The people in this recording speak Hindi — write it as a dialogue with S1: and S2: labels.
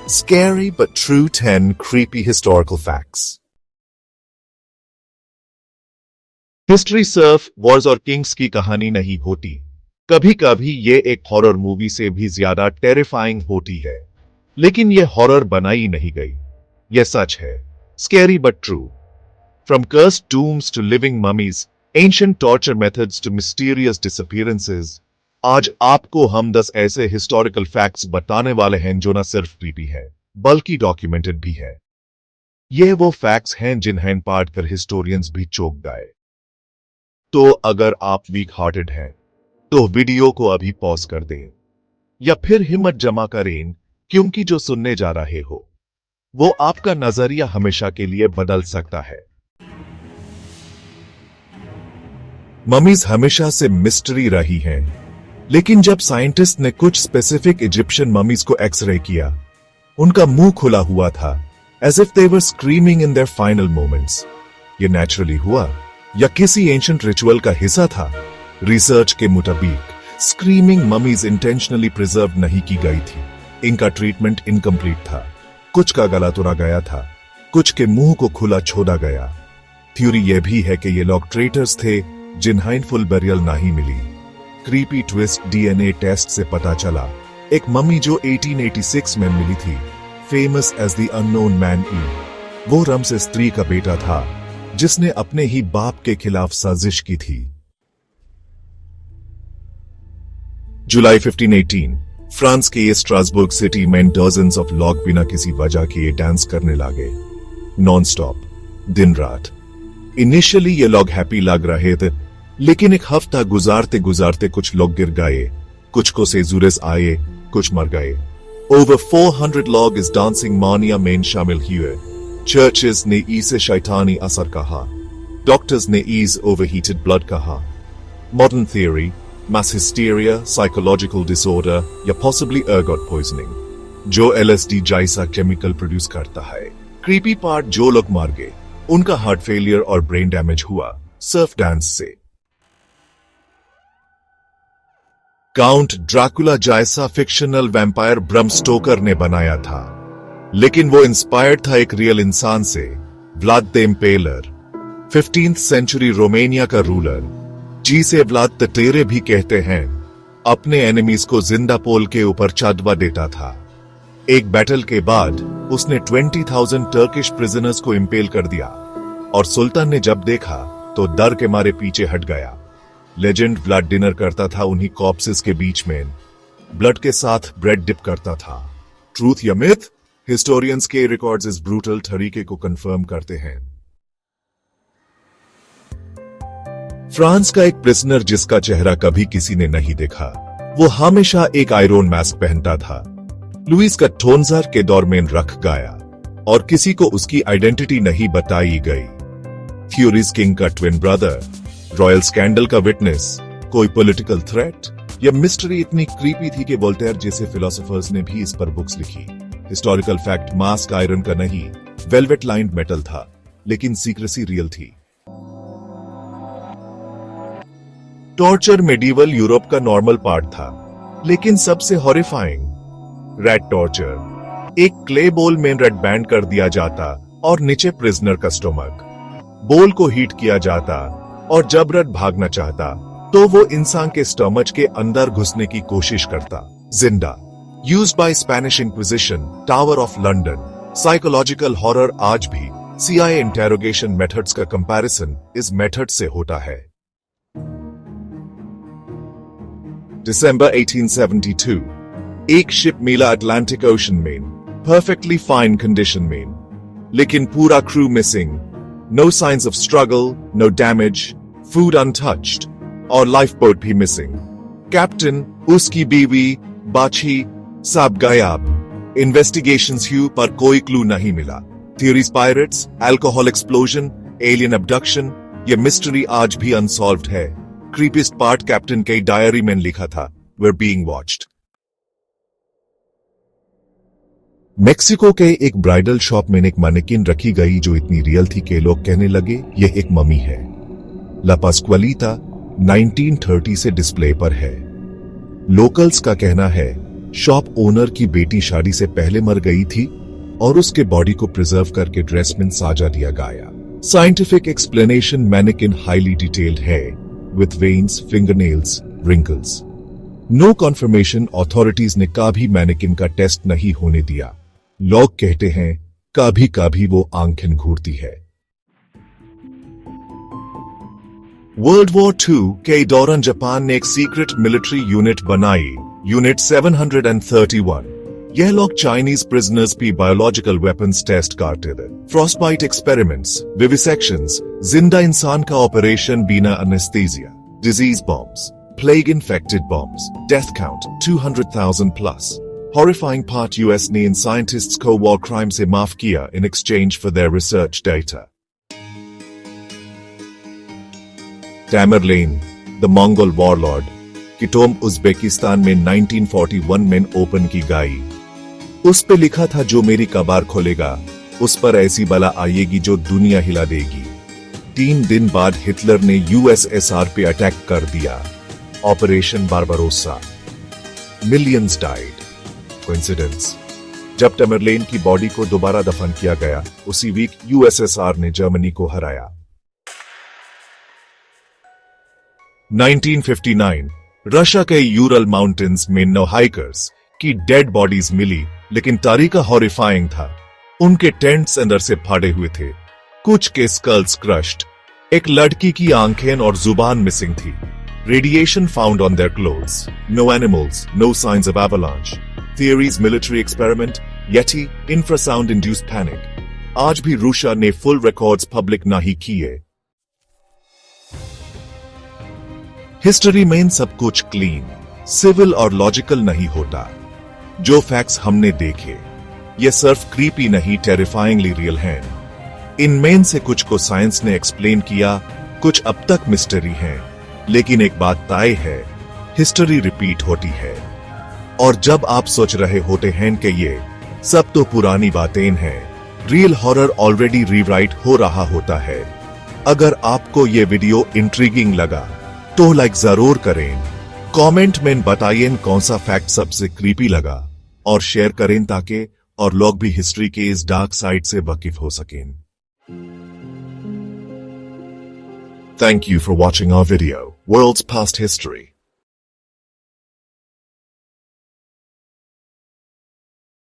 S1: Scary but true 10 creepy historical facts. History सिर्फ वॉर्स और किंग्स की कहानी नहीं होती। कभी कभी ये एक हॉरर मूवी से भी ज्यादा टेरिफाइंग होती है, लेकिन ये हॉरर बनाई नहीं गई, यह सच है। Scary but true. From cursed tombs to living mummies, ancient torture methods to mysterious disappearances, आज आपको हम 10 ऐसे हिस्टोरिकल फैक्ट्स बताने वाले हैं जो न सिर्फ क्रीपी है बल्कि डॉक्यूमेंटेड भी है। ये वो फैक्ट्स हैं जिन्हें पढ़कर हिस्टोरियंस भी चौंक गए। तो अगर आप वीक हार्टेड हैं तो वीडियो को अभी पॉज कर दें या फिर हिम्मत जमा करें, क्योंकि जो सुनने जा रहे हो वो आपका नजरिया हमेशा के लिए बदल सकता है। ममीज हमेशा से मिस्ट्री रही हैं, लेकिन जब साइंटिस्ट ने कुछ स्पेसिफिक इजिप्शियन ममीज को एक्सरे किया, उनका मुंह खुला हुआ था, as if they were screaming in their final moments. ये नेचुरली हुआ या किसी एंशिएंट रिचुअल का हिस्सा था? रिसर्च के मुताबिक स्क्रीमिंग ममीज इंटेंशनली प्रिजर्व नहीं की गई थी। इनका ट्रीटमेंट इनकम्प्लीट था। कुछ का गला तोड़ा गया था, कुछ के मुंह को खुला छोड़ा गया। थ्योरी यह भी है कि ये लोग ट्रेटर्स थे जिन्हें फुल बेरियल नहीं मिली। क्रीपी ट्विस्ट डीएनए टेस्ट से पता चला, एक मम्मी जो 1886 में मिली थी, famous as the unknown man E, वो रमसेस स्त्री का बेटा था जिसने अपने ही बाप के खिलाफ साजिश की थी। जुलाई 1518, फ्रांस के स्ट्रासबर्ग सिटी में डजन्स ऑफ लोग बिना किसी वजह के डांस करने लगे, नॉन स्टॉप, दिन रात। इनिशियली ये लोग हैप्पी लग रहे थे, लेकिन एक हफ्ता गुजारते गुजारते कुछ लोग गिर गए, कुछ को सेजुरस आए, कुछ मर गए। ओवर 400 लोग इस डांसिंग मानिया में शामिल हुए। चर्चेस ने इसे शैतानी असर कहा, डॉक्टर्स ने इस ओवरहीटेड ब्लड कहा। मॉडर्न थियरी, मास हिस्टीरिया, साइकोलॉजिकल डिसऑर्डर या पॉसिबली एर्गॉट पॉइजनिंग, जो एलएसडी जैसा केमिकल प्रोड्यूस करता है। क्रीपी पार्ट, जो लोग मर गए उनका हार्ट फेलियर और ब्रेन डैमेज हुआ सर्फ डांस से। काउंट ड्रैकुला जैसा फिक्शनल वैम्पायर ब्रम स्टोकर ने बनाया था, लेकिन वो इंस्पायर्ड था एक रियल इंसान से, Vlad the Impaler, 15th century Romania का रूलर, जिसे व्लाद द टेरे भी कहते हैं। अपने एनिमीज को जिंदा पोल के ऊपर चादवा देता था। एक बैटल के बाद उसने 20,000 टर्किश प्रिजनर्स को इम्पेल कर दिया, और सुल्तान ने जब देखा तो डर के मारे पीछे हट गया। लेजेंड व्लाद डिनर करता था उन्हीं कॉर्प्सेस के बीच में, ब्लड के साथ ब्रेड डिप करता था। ट्रूथ या मिथ? हिस्टोरियंस के रिकॉर्ड्स इस ब्रूटल तरीके को कंफर्म करते हैं। फ्रांस का एक प्रिजनर जिसका चेहरा कभी किसी ने नहीं देखा, वो हमेशा एक आयरन मास्क पहनता था। लुइस का टोन्जर के दौर में रख गया और किसी को उसकी आइडेंटिटी नहीं बताई गई। थ्योरीज, किंग का ट्विन ब्रदर, रॉयल स्कैंडल का विटनेस, कोई पॉलिटिकल थ्रेट या मिस्ट्री इतनी क्रीपी थी कि वोल्टेयर जैसे फिलोसोफर्स ने भी इस पर बुक्स लिखी। हिस्टोरिकल फैक्ट, मास्क आयरन का नहीं, वेलवेट लाइन्ड मेटल था, लेकिन सीक्रेसी रियल थी। टॉर्चर मेडिवल यूरोप का नॉर्मल पार्ट था, लेकिन सबसे हॉरिफाइंग रैट टॉर्चर। एक क्ले बोल में रेड बैंड कर दिया जाता और नीचे प्रिजनर का स्टोमक। बोल को हीट किया जाता और जब रेड भागना चाहता तो वो इंसान के स्टमच के अंदर घुसने की कोशिश करता, जिंदा। Used by Spanish Inquisition, Tower of London, psychological horror आज भी CIA interrogation methods का comparison इस method से होता है। December 1872, एक शिप मिला अटलांटिक ओशन में, perfectly fine condition में, लेकिन पूरा crew missing, no signs of struggle, no damage, food untouched, और lifeboat भी missing। कैप्टन, उसकी बीवी, बाछी सब गायब। इन्वेस्टिगेशंस हुई पर कोई क्लू नहीं मिला। Theories, pirates, alcohol explosion, alien abduction, ये मिस्ट्री आज भी अनसॉल्व्ड है। क्रीपीस्ट पार्ट, कैप्टन के डायरी में लिखा था, "We're being watched." मेक्सिको के एक ब्राइडल शॉप में एक मैनेकिन रखी गई जो इतनी रियल थी कि लोग कहने लगे यह एक मम्मी है। ला पास्क्वालिता 1930 से डिस्प्ले पर है। लोकल्स का कहना है शॉप ओनर की बेटी शादी से पहले मर गई थी और उसके बॉडी को प्रिजर्व करके ड्रेस में साजा दिया गया। Scientific explanation mannequin highly detailed है with veins, fingernails, wrinkles. No confirmation, authorities ने कभी मैनिकिन का टेस्ट नहीं होने दिया। लोग कहते हैं कभी कभी वो आंखें घूरती है। वर्ल्ड वॉर II के दौरान जापान ने एक सीक्रेट मिलिट्री यूनिट बनाई, यूनिट 731। यह लोग चाइनीज प्रिजनर्स भी बायोलॉजिकल वेपन्स टेस्ट करते थे। फ्रॉस्टबाइट एक्सपेरिमेंट्स, विविसेक्शंस, जिंदा इंसान का ऑपरेशन बिना anaesthesia, disease bombs, plague infected bombs, death count 200,000 plus. Horrifying part US ने इन साइंटिस्ट्स को वॉर क्राइम से माफ किया in exchange for their research data. Tamerlane, the Mongol warlord, की टोम उज्बेकिस्तान में 1941 में ओपन की गई। उस पे लिखा था जो मेरी कबार खोलेगा उस पर ऐसी बला आएगी जो दुनिया हिला देगी। 3 दिन बाद हिटलर ने यूएसएसआर पे अटैक कर दिया, operation Barbarossa. Millions died. Coincidence? जब टैमरलेन की बॉडी को दोबारा दफन किया गया, उसी वीक यूएसएसआर ने जर्मनी को हराया। 1959 रशिया के यूरल माउंटेन्स में 9 हाइकर्स की डेड बॉडीज मिली, लेकिन तरीका हॉरिफाइंग था। उनके टेंट्स अंदर से फाड़े हुए थे, कुछ के स्कल्स क्रश्ड, एक लड़की की आंखें और जुबान मिसिंग थी। Radiation found on their clothes, no animals, no signs of avalanche. Theories, military experiment, yeti, infrasound induced panic. आज भी रूसिया ने फुल रिकॉर्ड्स पब्लिक नहीं किए। हिस्ट्री में सब कुछ क्लीन, सिविल और लॉजिकल नहीं होता। जो फैक्ट्स हमने देखे ये सिर्फ क्रीपी नहीं, टेरिफाइंगली रियल हैं। इनमें से कुछ को साइंस ने एक्सप्लेन किया, कुछ अब तक मिस्ट्री हैं। लेकिन एक बात तय है, हिस्ट्री रिपीट होती है। और जब आप सोच रहे होते हैं कि ये सब तो पुरानी बातें हैं, रियल हॉरर ऑलरेडी रीराइट हो रहा होता है। अगर आपको ये वीडियो इंट्रिगिंग लगा तो लाइक जरूर करें, कमेंट में बताइए कौन सा फैक्ट सबसे क्रीपी लगा, और शेयर करें ताकि और लोग भी हिस्ट्री के इस डार्क साइड से वाकिफ हो सकें। Thank you for watching our video, World's Past History.